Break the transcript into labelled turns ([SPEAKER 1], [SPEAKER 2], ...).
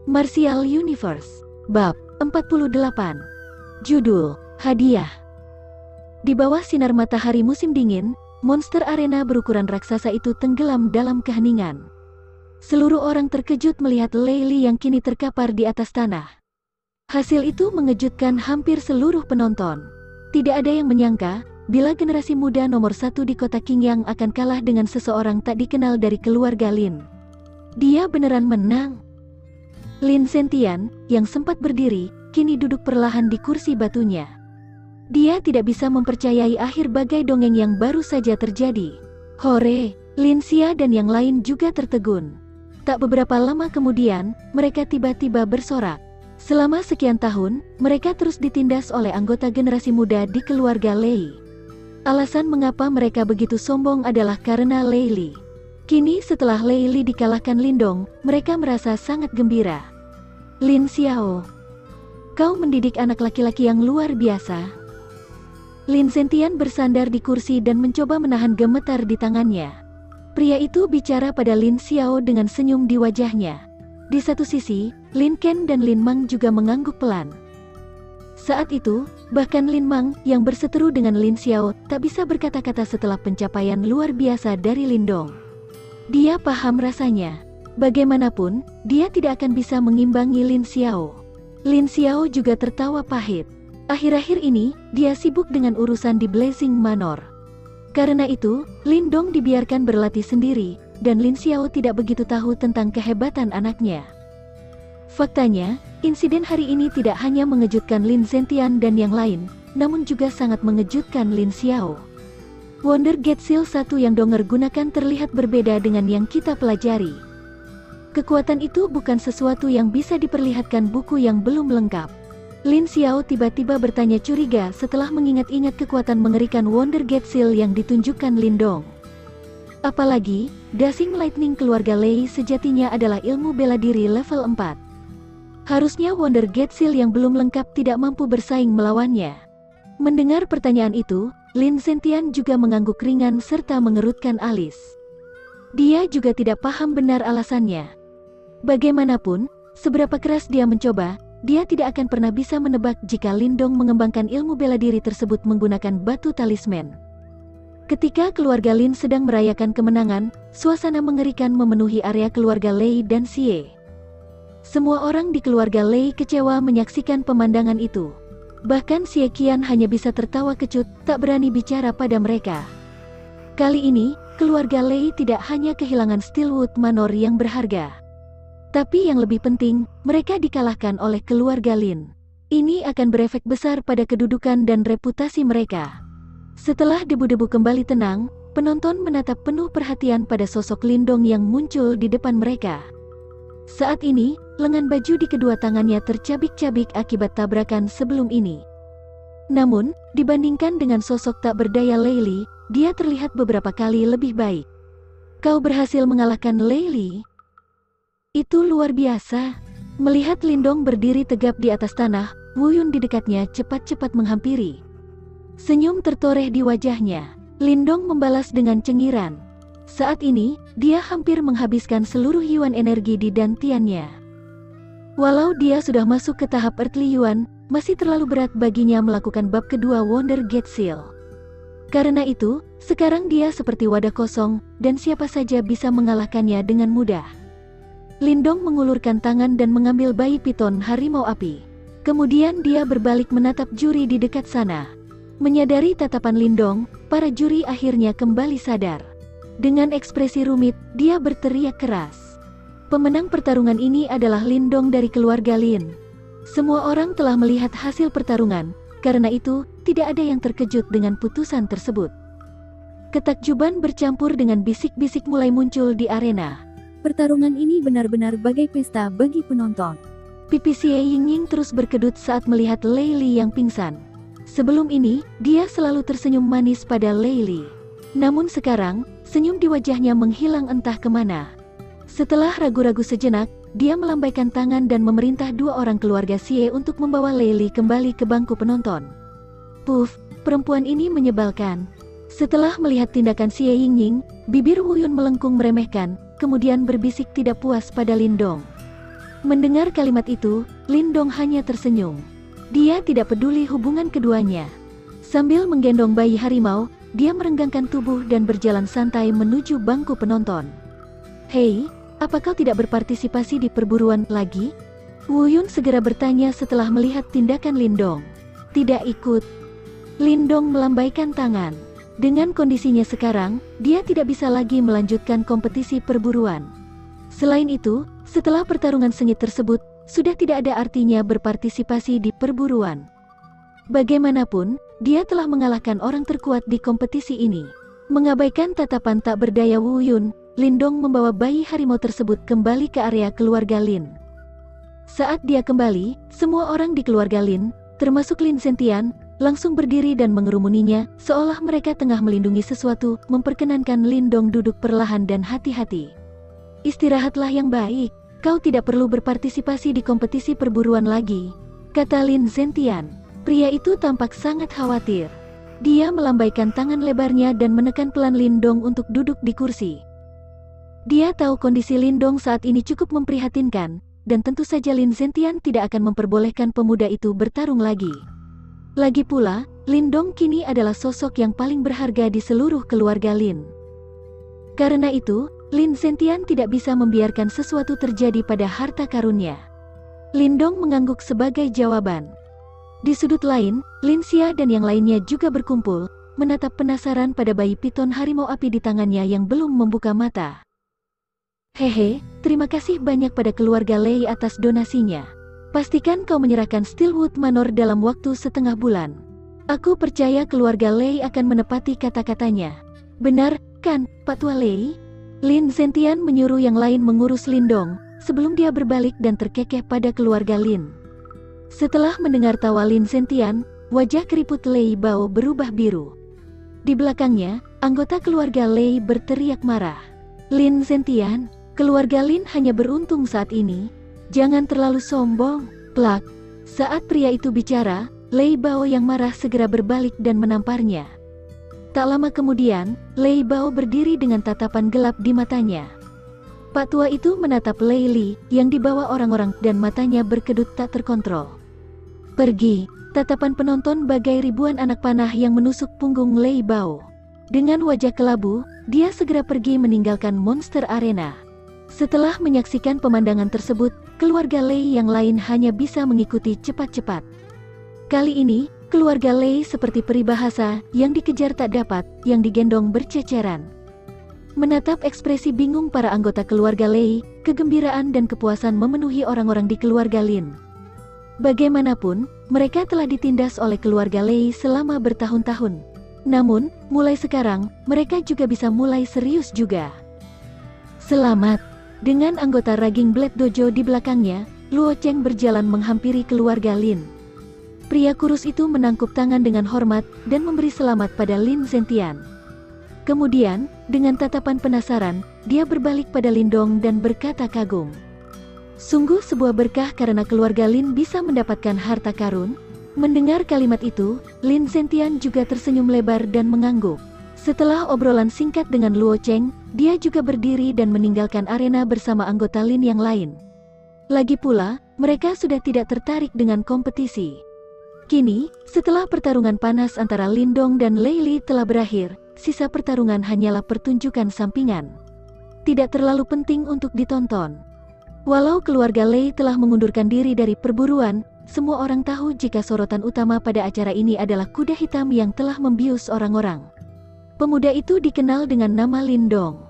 [SPEAKER 1] Martial Universe. Bab 48. Judul, Hadiah. Di bawah sinar matahari musim dingin, monster arena berukuran raksasa itu tenggelam dalam keheningan. Seluruh orang terkejut melihat Leili yang kini terkapar di atas tanah. Hasil itu mengejutkan hampir seluruh penonton. Tidak ada yang menyangka, bila generasi muda nomor 1 di kota Qingyang akan kalah dengan seseorang tak dikenal dari keluarga Lin. Dia beneran menang. Lin Zentian, yang sempat berdiri, kini duduk perlahan di kursi batunya. Dia tidak bisa mempercayai akhir bagai dongeng yang baru saja terjadi. Hore, Lin Xia dan yang lain juga tertegun. Tak beberapa lama kemudian, mereka tiba-tiba bersorak. Selama sekian tahun, mereka terus ditindas oleh anggota generasi muda di keluarga Lei. Alasan mengapa mereka begitu sombong adalah karena Leili. Kini setelah Leili dikalahkan Lindong, mereka merasa sangat gembira. Lin Xiao, kau mendidik anak laki-laki yang luar biasa. Lin Zentian bersandar di kursi dan mencoba menahan gemetar di tangannya. Pria itu bicara pada Lin Xiao dengan senyum di wajahnya. Di satu sisi, Lin Ken dan Lin Mang juga mengangguk pelan. Saat itu, bahkan Lin Mang yang berseteru dengan Lin Xiao tak bisa berkata-kata setelah pencapaian luar biasa dari Lindong. Dia paham rasanya. Bagaimanapun, dia tidak akan bisa mengimbangi Lin Xiao. Lin Xiao juga tertawa pahit. Akhir-akhir ini, dia sibuk dengan urusan di Blazing Manor. Karena itu, Lindong dibiarkan berlatih sendiri, dan Lin Xiao tidak begitu tahu tentang kehebatan anaknya. Faktanya, insiden hari ini tidak hanya mengejutkan Lin Zentian dan yang lain, namun juga sangat mengejutkan Lin Xiao. Wonder Gate Seal 1 yang Donger gunakan terlihat berbeda dengan yang kita pelajari. Kekuatan itu bukan sesuatu yang bisa diperlihatkan buku yang belum lengkap. Lin Xiao tiba-tiba bertanya curiga setelah mengingat-ingat kekuatan mengerikan Wonder Gate Seal yang ditunjukkan Lindong. Apalagi, Dashing Lightning keluarga Lei sejatinya adalah ilmu bela diri level 4. Harusnya Wonder Gate Seal yang belum lengkap tidak mampu bersaing melawannya. Mendengar pertanyaan itu, Lin Zentian juga mengangguk ringan serta mengerutkan alis. Dia juga tidak paham benar alasannya. Bagaimanapun, seberapa keras dia mencoba, dia tidak akan pernah bisa menebak jika Lindong mengembangkan ilmu bela diri tersebut menggunakan batu talisman. Ketika keluarga Lin sedang merayakan kemenangan, suasana mengerikan memenuhi area keluarga Lei dan Xie. Semua orang di keluarga Lei kecewa menyaksikan pemandangan itu. Bahkan Xie Qian hanya bisa tertawa kecut, tak berani bicara pada mereka. Kali ini, keluarga Lei tidak hanya kehilangan Steelwood Manor yang berharga. Tapi yang lebih penting, mereka dikalahkan oleh keluarga Lin. Ini akan berefek besar pada kedudukan dan reputasi mereka. Setelah debu-debu kembali tenang, penonton menatap penuh perhatian pada sosok Lindong yang muncul di depan mereka. Saat ini, lengan baju di kedua tangannya tercabik-cabik akibat tabrakan sebelum ini. Namun, dibandingkan dengan sosok tak berdaya Leili, dia terlihat beberapa kali lebih baik. Kau berhasil mengalahkan Leili? Itu luar biasa. Melihat Lindong berdiri tegap di atas tanah, Wu Yun di dekatnya cepat-cepat menghampiri. Senyum tertoreh di wajahnya. Lindong membalas dengan cengiran. Saat ini, dia hampir menghabiskan seluruh yuan energi di dantiannya. Walau dia sudah masuk ke tahap Earthly Yuan, masih terlalu berat baginya melakukan bab kedua Wonder Gate Seal. Karena itu, sekarang dia seperti wadah kosong, dan siapa saja bisa mengalahkannya dengan mudah. Lindong mengulurkan tangan dan mengambil bayi piton harimau api. Kemudian dia berbalik menatap juri di dekat sana. Menyadari tatapan Lindong, para juri akhirnya kembali sadar. Dengan ekspresi rumit, dia berteriak keras. Pemenang pertarungan ini adalah Lindong dari keluarga Lin. Semua orang telah melihat hasil pertarungan, karena itu, tidak ada yang terkejut dengan putusan tersebut. Ketakjuban bercampur dengan bisik-bisik mulai muncul di arena.
[SPEAKER 2] Pertarungan ini benar-benar bagai pesta bagi penonton.
[SPEAKER 1] Pipi Xie Yingying terus berkedut saat melihat Leili yang pingsan. Sebelum ini, dia selalu tersenyum manis pada Leili. Namun sekarang, senyum di wajahnya menghilang entah kemana. Setelah ragu-ragu sejenak, dia melambaikan tangan dan memerintah dua orang keluarga Xie untuk membawa Leili kembali ke bangku penonton. Puff, perempuan ini menyebalkan. Setelah melihat tindakan Xie Yingying, bibir Wu Yun melengkung meremehkan, kemudian berbisik tidak puas pada Lindong. Mendengar kalimat itu, Lindong hanya tersenyum. Dia tidak peduli hubungan keduanya. Sambil menggendong bayi harimau, dia merenggangkan tubuh dan berjalan santai menuju bangku penonton. "Hei, apa kau tidak berpartisipasi di perburuan lagi?" Wu Yun segera bertanya setelah melihat tindakan Lindong. "Tidak ikut." Lindong melambaikan tangan. Dengan kondisinya sekarang, dia tidak bisa lagi melanjutkan kompetisi perburuan. Selain itu, setelah pertarungan sengit tersebut, sudah tidak ada artinya berpartisipasi di perburuan. Bagaimanapun, dia telah mengalahkan orang terkuat di kompetisi ini. Mengabaikan tatapan tak berdaya Wu Yun, Lindong membawa bayi harimau tersebut kembali ke area keluarga Lin. Saat dia kembali, semua orang di keluarga Lin, termasuk Lin Zentian, langsung berdiri dan mengerumuninya, seolah mereka tengah melindungi sesuatu, memperkenankan Lindong duduk perlahan dan hati-hati. "Istirahatlah yang baik, kau tidak perlu berpartisipasi di kompetisi perburuan lagi," kata Lin Zentian. Pria itu tampak sangat khawatir. Dia melambaikan tangan lebarnya dan menekan pelan Lindong untuk duduk di kursi. Dia tahu kondisi Lindong saat ini cukup memprihatinkan, dan tentu saja Lin Zentian tidak akan memperbolehkan pemuda itu bertarung lagi. Lagi pula, Lindong kini adalah sosok yang paling berharga di seluruh keluarga Lin. Karena itu, Lin Zentian tidak bisa membiarkan sesuatu terjadi pada harta karunnya. Lindong mengangguk sebagai jawaban. Di sudut lain, Lin Xia dan yang lainnya juga berkumpul, menatap penasaran pada bayi piton harimau api di tangannya yang belum membuka mata. "Hehe, terima kasih banyak pada keluarga Lei atas donasinya. Pastikan kau menyerahkan Steelwood Manor dalam waktu setengah bulan. Aku percaya keluarga Lei akan menepati kata-katanya." "Benar, kan, Pak Tua Lei?" Lin Zentian menyuruh yang lain mengurus Lindong, sebelum dia berbalik dan terkekeh pada keluarga Lin. Setelah mendengar tawa Lin Zentian, wajah keriput Lei Bao berubah biru. Di belakangnya, anggota keluarga Lei berteriak marah. "Lin Zentian, keluarga Lin hanya beruntung saat ini. Jangan terlalu sombong." Plak. Saat pria itu bicara, Lei Bao yang marah segera berbalik dan menamparnya. Tak lama kemudian, Lei Bao berdiri dengan tatapan gelap di matanya. Pak tua itu menatap Lei Li yang dibawa orang-orang dan matanya berkedut tak terkontrol. "Pergi." Tatapan penonton bagai ribuan anak panah yang menusuk punggung Lei Bao. Dengan wajah kelabu, dia segera pergi meninggalkan Monster Arena. Setelah menyaksikan pemandangan tersebut, keluarga Lei yang lain hanya bisa mengikuti cepat-cepat. Kali ini, keluarga Lei seperti peribahasa yang dikejar tak dapat, yang digendong berceceran. Menatap ekspresi bingung para anggota keluarga Lei, kegembiraan dan kepuasan memenuhi orang-orang di keluarga Lin. Bagaimanapun, mereka telah ditindas oleh keluarga Lei selama bertahun-tahun. Namun, mulai sekarang, mereka juga bisa mulai serius juga. "Selamat." Dengan anggota Raging Blade Dojo di belakangnya, Luo Cheng berjalan menghampiri keluarga Lin. Pria kurus itu menangkup tangan dengan hormat dan memberi selamat pada Lin Zentian. Kemudian, dengan tatapan penasaran, dia berbalik pada Lindong dan berkata kagum. Sungguh sebuah berkah karena keluarga Lin bisa mendapatkan harta karun. Mendengar kalimat itu, Lin Zentian juga tersenyum lebar dan mengangguk. Setelah obrolan singkat dengan Luo Cheng, dia juga berdiri dan meninggalkan arena bersama anggota Lin yang lain. Lagi pula, mereka sudah tidak tertarik dengan kompetisi. Kini, setelah pertarungan panas antara Lindong dan Lei Li telah berakhir, sisa pertarungan hanyalah pertunjukan sampingan. Tidak terlalu penting untuk ditonton. Walau keluarga Lei telah mengundurkan diri dari perburuan, semua orang tahu jika sorotan utama pada acara ini adalah kuda hitam yang telah membius orang-orang. Pemuda itu dikenal dengan nama Lindong.